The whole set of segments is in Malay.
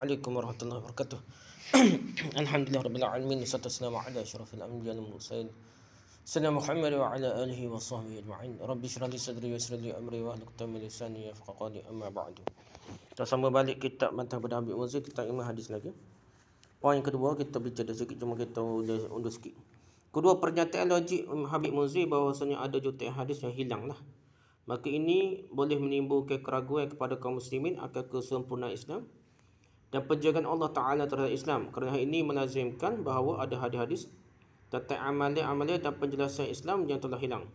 Assalamualaikum warahmatullahi wabarakatuh. Alhamdulillah rabbil alamin, wassalatu wassalamu ala asyrafil anbiya'i wal mursalin sayyidina Muhammad wa ala alihi wa sahbihi ajma'in. Rabbi shrah li sadri wa yassir li amri wa hlul 'uqdatam min lisani yafqahu qawli, amma ba'du. Kita sama balik kitab Matan pada Habib Muzir, kita imam hadis lagi. Poin yang kedua kita bicara sikit, cuma kita undur sikit. Kedua, pernyataan logik Habib Muzir bahawasanya ada jutaan hadis yang hilang lah. Maka ini boleh menimbulkan keraguan kepada kaum muslimin akan kesempurnaan Islam dan penjagaan Allah Ta'ala terhadap Islam. Kerana hal ini melazimkan bahawa ada hadis-hadis tentang amalan-amalan dan penjelasan Islam yang telah hilang.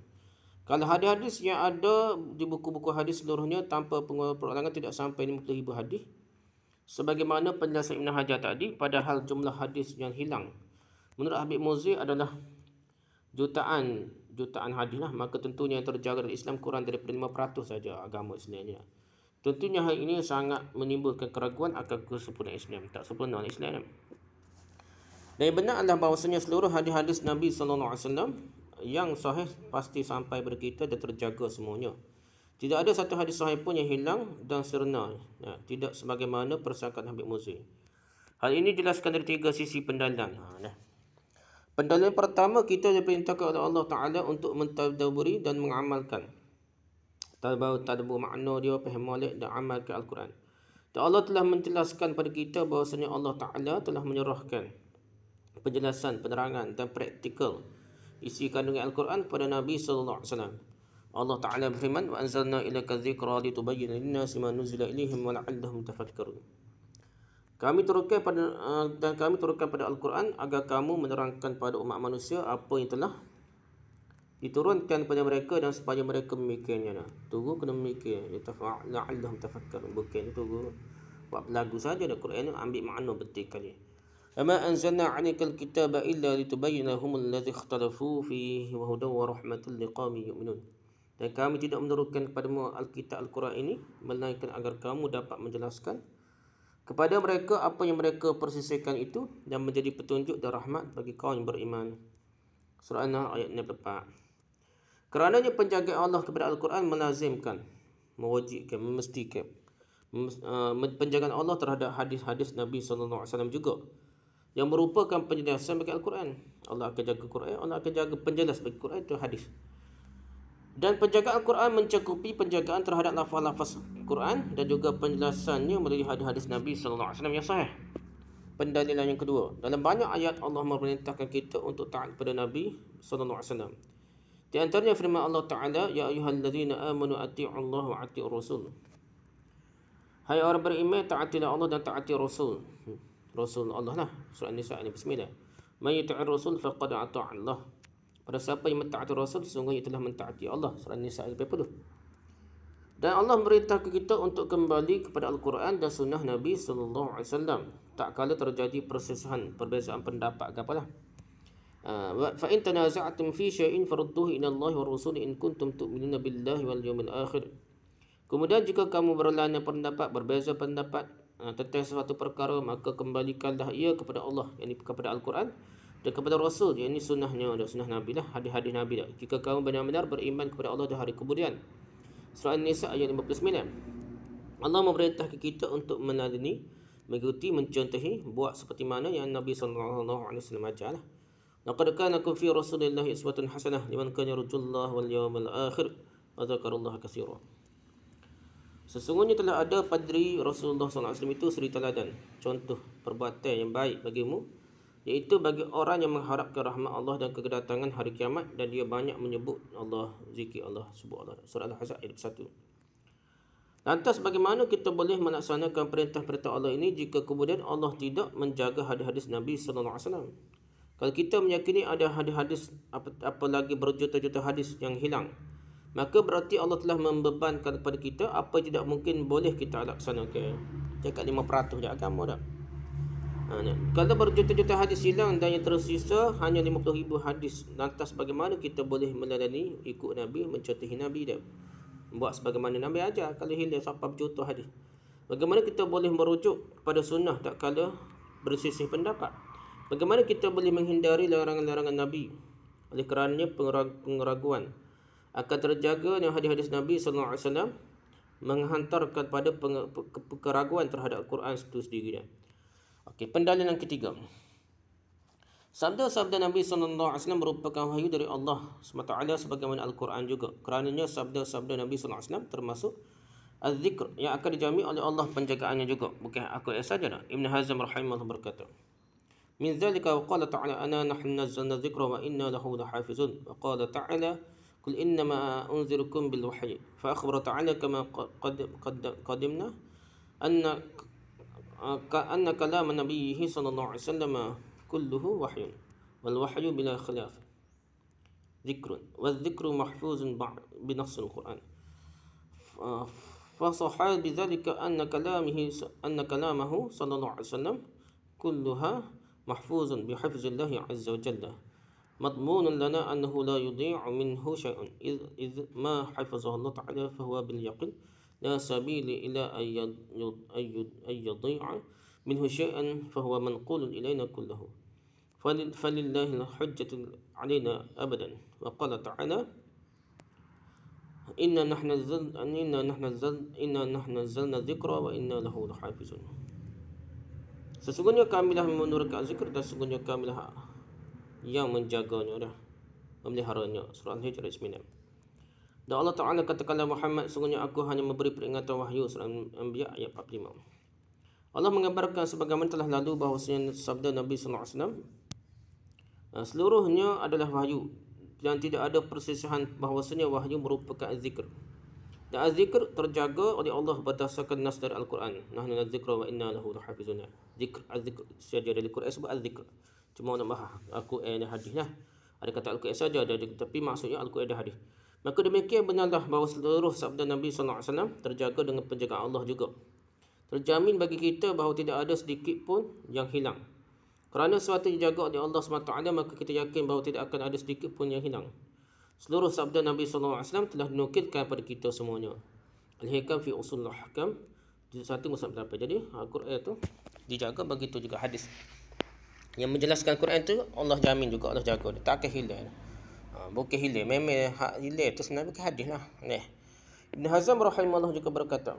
Kalau hadis-hadis yang ada di buku-buku hadis seluruhnya tanpa perorangan tidak sampai 50,000 hadis, sebagaimana penjelasan Ibn Hajar tadi, padahal jumlah hadis yang hilang menurut Habib Muzir adalah jutaan hadis lah, maka tentunya yang terjaga dari Islam kurang daripada 5% saja agama Islamnya. Tentunya hal ini sangat menimbulkan keraguan akan kesempurnaan Islam, tak sempurna Islam. Dan yang benar adalah bahawasanya seluruh hadis-hadis Nabi SAW yang sahih pasti sampai kepada kita dan terjaga semuanya. Tidak ada satu hadis sahih pun yang hilang dan sirna, tidak sebagaimana persangkaan Habib Muzir. Hal ini dijelaskan dari 3 sisi pendalan. Pendalan pertama, kita diperintahkan oleh Allah Ta'ala untuk mentadaburi dan mengamalkan. Tadabbur makna dia, faham molek dan amalkan Al-Quran. Dan Allah telah menjelaskan pada kita bahawasanya Allah Ta'ala telah menyerahkan penjelasan, penerangan dan praktikal isi kandungan Al-Quran kepada Nabi SAW. Allah Ta'ala berfirman, wa anzalna ilaka dzikra litubayyana lin-nasi ma nuzila ilaihim wa la'allahum tafakkarun. Kami turunkan pada Al-Quran agar kamu menerangkan pada umat manusia apa yang telah diturunkan pada mereka dan supaya mereka memikirnya. Tunggu kena memikir. La'allahum tafakkarun. Bukan tunggu buat lagu saja. Al-Quran ambil makna betul kali. Ama anzalna 'alaikal kitaba illa litubayyana lahumul ladzi ikhtalafu fihi wa hudan wa rahmatan liqaumin yu'minun. Dan kami tidak menurunkan kepadamu Alkitab Al-Quran ini melainkan agar kamu dapat menjelaskan kepada mereka apa yang mereka persisihkan itu dan menjadi petunjuk dan rahmat bagi kaum yang beriman. Surah An-Nahl ayat 64. Kerananya penjagaan Allah kepada Al-Quran melazimkan, mewajibkan, memestikan penjagaan Allah terhadap hadis-hadis Nabi SAW juga, yang merupakan penjelasan bagi Al-Quran. Allah akan jaga Quran, Allah akan jaga penjelas bagi Quran, itu hadis. Dan penjagaan Al-Quran mencakupi penjagaan terhadap lafaz-lafaz Quran dan juga penjelasannya melalui hadis-hadis Nabi SAW yang sahih. Pendalilan yang kedua, dalam banyak ayat Allah memerintahkan kita untuk taat kepada Nabi SAW. Di antaranya firman Allah Ta'ala, ya ayyuhalladzina amanu ati'u Allah wa ati'u Rasul. Hai orang beriman, taatilah Allah dan taati Rasul. Rasul Allah lah. Surah An-Nisa ayat 9. Man yuti'ir Rasul faqad ata'a Allah. Pada siapa yang mentaati Rasul, sesungguhnya telah mentaati Allah. Surah An-Nisa ayat 40. Dan Allah merintahkan kita untuk kembali kepada Al-Quran dan sunnah Nabi SAW. Tak kala terjadi perselisihan, perbezaan pendapat ke apalah. Fa in tanaza'tum fi syai'in farudduhu ila Allah wa Rasul in kuntum tu'minuna billahi wal yawmil akhir. Kemudian jika kamu berlawanan pendapat, berbeza pendapat tentang sesuatu perkara, maka kembalikanlah ia kepada Allah, yakni kepada Al-Quran, dan kepada Rasul, yakni sunnahnya dan sunnah Nabi lah, hadis-hadis Nabi lah. Jika kamu benar-benar beriman kepada Allah dan hari kemudian. Surah An-Nisa ayat 59. Allah memerintahkan kita untuk menadani, mengikuti, mencontohi, buat seperti mana yang Nabi SAW ajar lah. Laqad kana lakum fi Rasulillahi uswatun hasanah liman kana yarjullaha wal yawmal akhir wa dzakarallaha katsiran. Sesungguhnya telah ada pada diri Rasulullah SAW itu suri teladan, contoh perbuatan yang baik bagimu, iaitu bagi orang yang mengharapkan rahmat Allah dan kedatangan hari kiamat, dan dia banyak menyebut Allah, zikir Allah, sebut Allah. Surah Al-Ahzab ayat 1. Lantas bagaimana kita boleh melaksanakan perintah-perintah Allah ini jika kemudian Allah tidak menjaga hadis-hadis Nabi SAW? Kalau kita meyakini ada hadis-hadis, apalagi berjuta-juta hadis yang hilang, maka berarti Allah telah membebankan kepada kita apa yang tidak mungkin boleh kita laksanakan. Cakap 5% je agama dah. Kalau berjuta-juta hadis hilang dan yang tersisa hanya 50,000 hadis, lantas bagaimana kita boleh meladani, ikut Nabi, mencontohi Nabi dia, buat sebagaimana Nabi ajar? Kalau hilang sampai berjuta hadis, bagaimana kita boleh merujuk kepada sunnah tak kala bersisih pendapat? Bagaimana kita boleh menghindari larangan-larangan Nabi? Oleh kerananya pengeraguan akan terjaga dengan hadis-hadis Nabi SAW menghantar kepada keraguan terhadap Al-Quran itu sendiri. Okey, pendalilan ketiga. Sabda-sabda Nabi SAW merupakan wahyu dari Allah SWT sebagaimana Al-Quran juga. Kerananya sabda-sabda Nabi SAW termasuk az-zikr yang akan dijamin oleh Allah penjagaannya juga. Bukan Al-Quran saja dah. Ibn Hazm rahimahullah berkata, min zalika wa qala ta'ala ana nahnu nazzalna dzikra wa inna lahu lahafizun. Wa qala ta'ala qul innama unzirukum bil wahyi. Fa akhbara ta'ala kama qadimna anna kalam nabiyhi sallallahu alaihi wasallam kulluhu wahyun wal wahyu bila khilaf dzikrun wal dzikru mahfuzun binass al-Quran fa sahha bidzalika anna kalamahu sallallahu alaihi wasallam kulluha mahfuzun bihifzillah azza wa jalla madmunun lana annahu la yudhi'u minhu shay'un idh ma hafizahu Allah ta'ala fa huwa bil yaqin la sabila ila ay yudhi'a minhu syai'an fahuwa manqulun ilaina kulluhu falillahi al-hujjatu alaina abadan wa qala ta'ala inna nahnu nazzalna dzikra wa inna lahu lahafizun. Sesungguhnya kamilah menurunkan zikr dan sesungguhnya kamilah yang menjaganya, memeliharanya. Surah Al-Hijr ayat 9. Dan Allah Ta'ala katakanlah Muhammad, sesungguhnya aku hanya memberi peringatan wahyu. Surah Al-Anbiya ayat 45. Allah mengabarkan sebagaimana telah lalu bahawasanya sabda Nabi SAW seluruhnya adalah wahyu dan tidak ada persisihan bahawasanya wahyu merupakan az-zikr. Dan az-zikr terjaga oleh Allah berdasarkan nas dari Al-Quran. Nahnu nazzikra wa inna lahu lahafizun. Zikr, az-zikr saja dari Quran sebut az-zikr. Cuma nak bahas Al-Quran dan hadis lah. Ada kata Al-Quran saja ada, tapi maksudnya Al-Quran dan hadis. Maka demikian benarlah bahawa seluruh sabda Nabi SAW terjaga dengan penjagaan Allah juga. Terjamin bagi kita bahawa tidak ada sedikit pun yang hilang. Kerana sesuatu dijaga oleh Allah SWT, maka kita yakin bahawa tidak akan ada sedikit pun yang hilang. Seluruh sabda Nabi SAW telah dinukilkan kepada kita semuanya. Al-Hikam fi Usul Al-Hakam 1-8. Jadi Al-Quran itu dijaga, begitu juga hadis. Yang menjelaskan Quran itu Allah jamin juga, Allah jaga. Dia tak akan hilang. Bukan hilang. Memang hak hilang itu sebenarnya bukan hadis lah. Ibn Hazm rahimahullah juga berkata,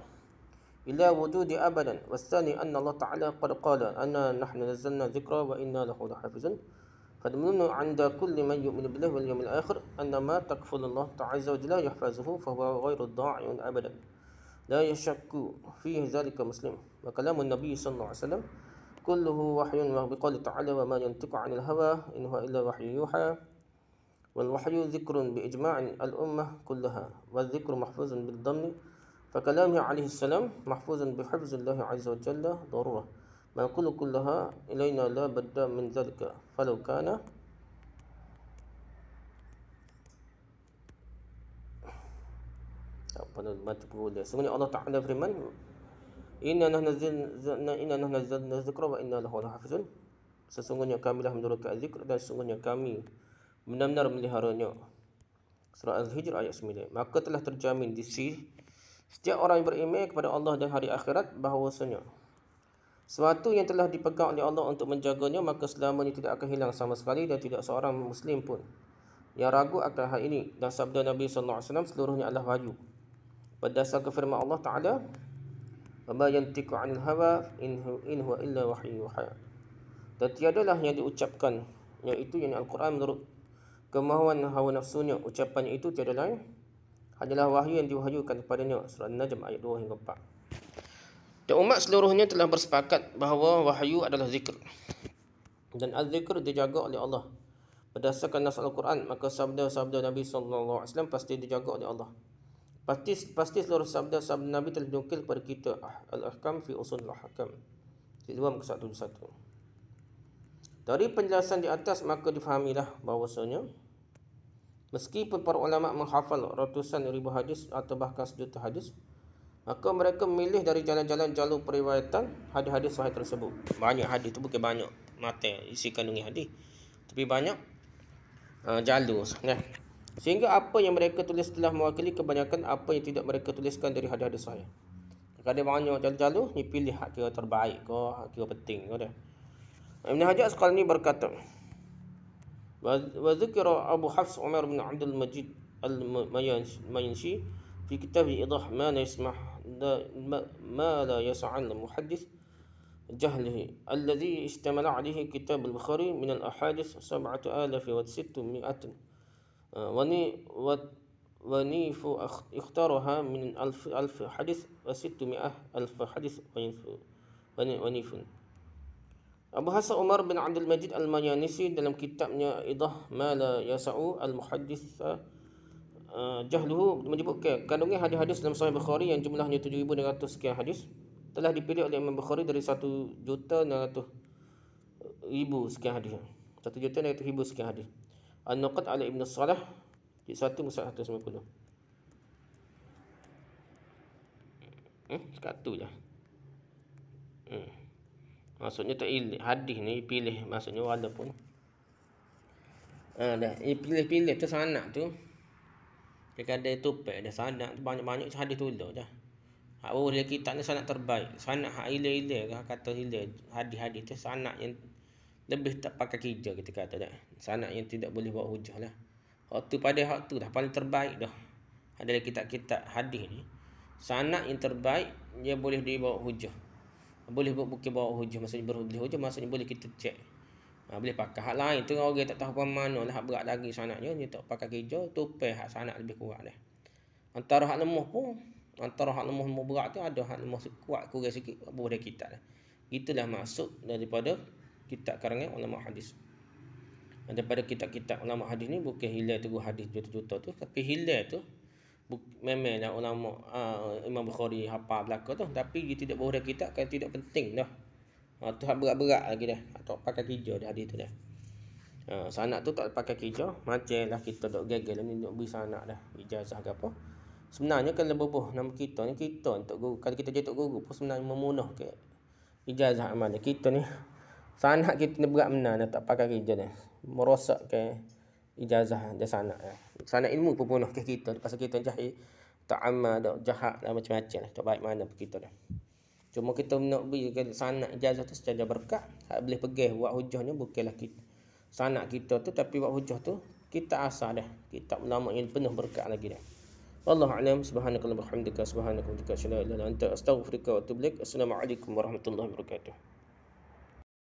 ila wujudi abadan wasani anna Allah Ta'ala qad qala anna nahnu nazzalna dzikra wa inna lahu lahafizun fadmunu 'inda kulli man yu'minu billahi wal yawmil akhir anna ma takfulullah ta'azza wa jalla yahfazuhu fa huwa ghairu dha'i'un abadan la yashakku fihi dhalika muslim. Wa kalamun nabiy sallallahu alaihi wasallam kulluhu wahyun wa biqali ta'ala wa ma yantiqu 'anil hawa in huwa illa wahyun yuha wal wahyu dhikrun bi ijma'in al ummah kullaha wa dhikru mahfuzun bil dhammi فكلامه عليه السلام محفوظ بحفظ الله عز وجل ضرورة ما نقول كلها إلينا لا بد من ذلك فلو كان sesungguhnya Allah Ta'ala firman inna nahnu nazzalna dzikra wa inna lahu lahafizun. Sesungguhnya kamilah menurunkan zikr dan sesungguhnya kami benar-benar meliharanya. Surah Al-Hijr ayat 9. Maka telah terjamin di sisi setiap orang yang beriman kepada Allah dan hari akhirat bahawasanya sesuatu yang telah dipegang oleh Allah untuk menjaganya, maka selamanya tidak akan hilang sama sekali dan tidak seorang Muslim pun yang ragu akan hal ini. Dan sabda Nabi SAW seluruhnya adalah wahyu berdasarkan firman Allah Ta'ala wa ma yantiqu 'anil hawa in huwa illa wahyun yuha. Dan tiadalah yang diucapkan, iaitu yang Al-Quran menurut kemahuan hawa nafsunya. Ucapannya itu tiada lain hanyalah wahyu yang diwahyukan kepadanya. Surah An-Najm ayat 2 hingga 4. Dan umat seluruhnya telah bersepakat bahawa wahyu adalah zikr. Dan az-zikr dijaga oleh Allah berdasarkan nas Al-Quran. Maka sabda-sabda Nabi SAW pasti dijaga oleh Allah. Pasti seluruh sabda-sabda Nabi telah dinukil kepada kita. Al-Ahkam fi Usul Al-Hakam 2-171. Dari penjelasan di atas maka difahamilah bahawasanya meskipun para ulama menghafal ratusan ribu hadis atau bahkan sejuta hadis, maka mereka memilih dari jalan-jalan jalur periwayatan hadis-hadis sahih tersebut. Banyak hadis itu bukan banyak mata isi kandungan hadis, tapi banyak jalur. Sehingga apa yang mereka tulis telah mewakili kebanyakan apa yang tidak mereka tuliskan dari hadis-hadis sahih. Kadang banyak jalur ni pilih hak kira terbaik ke, hak kira penting ke dah. Ibn Hajar sekali ni berkata, wa dzikra Abu Hafs Umar bin Abdul Majid al-Mayanshi في كتابه إيضاح ما لا يسمح ما لا يسع المحدث جهله الذي اشتمل عليه كتاب البخاري من الأحاديث 7600 ونيف اختارها من ألف حديث و600 ألف حديث ونيف. Abu Hasan Umar bin Abdul Majid Al-Mayanisi dalam kitabnya Idah Ma La Yasa'u Al-Muhaddith Jahluhu menyebutkan kandungan hadis-hadis dalam Sahih Bukhari yang jumlahnya 7,200 sekian hadis telah dipilih oleh Imam Bukhari dari 1,600,000 sekian hadis. 1,600,000 sekian hadis. An-Nuqat ala Ibn Salah di 1/190. Sekatu je. Maksudnya tak hadis ni pilih, maksudnya walaupun dah pilih tu sanak tu dia ada topik dah sanak banyak-banyak hadis tu dah. Hak boleh kitab ni sanak terbaik. Sanak hak ile-ile kata ile hadis-hadis tu sanak yang lebih tak pakai kerja kita kata dah. Sanak yang tidak boleh bawa hujah lah. Hak tu pada hak tu dah paling terbaik dah. Ada kitab-kitab hadis ni sanak yang terbaik dia boleh dibawa hujah. Boleh bukan bawa hujah, maksudnya boleh hujah, maksudnya boleh kita cek. Boleh pakai hak lain tu orang tak tahu apa mana lah, hak berat lagi sanaknya dia tak pakai kerja tupai hak sanak lebih kuat dah. Antara hak lemah berat tu ada hak lemah kuat kurang sikit boleh kita dah. Itulah maksud daripada kitab karangan ulama hadis. Daripada kitab-kitab ulama hadis ni bukan hilal tu hadis juta-juta tu, tapi hilal tu memanglah ulama Imam Bukhari hafal belaka tu, tapi dia tidak boleh kitab kan tidak penting dah. Tu hak berat-berat lagi dah atau pakai kerja dah hadis tu dah. Sanak tu tak pakai kerja macamlah kita dok gagal ni dok beri sanak dah ijazah ke apa. Sebenarnya kalau bubuh nama kita ni kita untuk guru, kalau kita jadi untuk guru pun sebenarnya memunah ke ijazah amal kita ni. Sanak kita ni berat benar dah tak pakai kerja dah. Merosak ke ijazah dia sanak. Sanak ilmu pun punah ke kita pasal kita jahil tak amal dak jahat lah macam-macam lah tak baik mana pun kita dah. Cuma kita nak beri sanak ijazah tu secara berkat, hak boleh pergi buat hujahnya bukanlah kita sanak kita tu, tapi buat hujah tu kita asal dah. Kitab ulama yang penuh berkat lagi dah. Wallahu a'lam. Subhanakallahumma wa bihamdika subhanaka wa bihamdika asyhadu an la ilaha illa anta astaghfiruka wa atubu ilaik. Assalamualaikum warahmatullahi wabarakatuh.